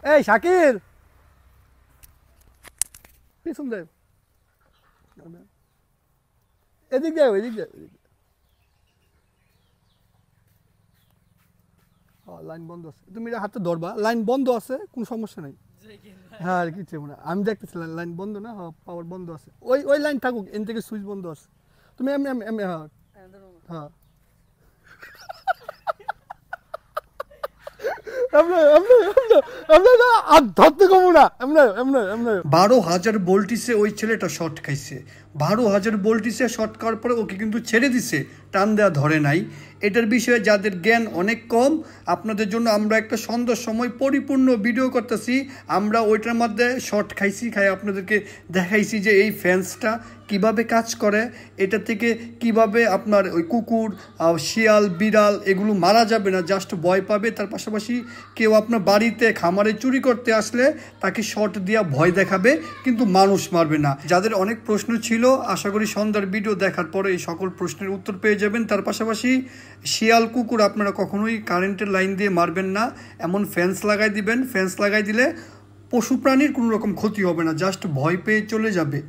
এই শাকির পিছন দেব এদিক দেব এদিক দেব লাইন বন্ধ আছে তুমি হাতে ধরবা লাইন বন্ধ আছে কোনো সমস্যা নাই হ্যাঁ আর কিছু না আমি দেখতেছিলাম লাইন বন্ধ না পাওয়ার বন্ধ আছে ওই ওই লাইন থাকুক এন থেকে সুইচ বন্ধ আছে তুমি এমনি এমনি হ্যাঁ হ্যাঁ 12,000 ভোল্টিসে ওই ছেলেটা শর্ট খাইছে 12,000 ভোল্টিসে শর্ট খাওয়ার পরে ওকে কিন্তু ছেড়ে দিছে টান দেওয়া ধরে নাই এটার বিষয়ে যাদের জ্ঞান অনেক কম আপনাদের জন্য আমরা একটা সন্ধ্যার সময় পরিপূর্ণ ভিডিও করতেছি আমরা ওইটার মধ্যে শর্ট খাইছি খাই আপনাদেরকে দেখাইছি যে এই ফ্যান্সটা কিভাবে কাজ করে এটা থেকে কিভাবে আপনার ওই কুকুর শিয়াল বিড়াল এগুলো মারা যাবে না জাস্ট ভয় পাবে তার পাশাপাশি কেউ আপনার বাড়িতে খামারে চুরি করতে আসলে তাকে শর্ট দিয়া ভয় দেখাবে কিন্তু মানুষ মারবে না যাদের অনেক প্রশ্ন ছিল আশা করি সন্ধ্যার ভিডিও দেখার পরে এই সকল প্রশ্নের উত্তর পেয়ে যাবেন তার পাশাপাশি শিয়াল কুকুর আপনারা কখনোই কারেন্টের লাইন দিয়ে মারবেন না এমন ফ্যান্স লাগাই দিবেন ফ্যান্স লাগাই দিলে পশু প্রাণীর কোনো রকম ক্ষতি হবে না জাস্ট ভয় পেয়ে চলে যাবে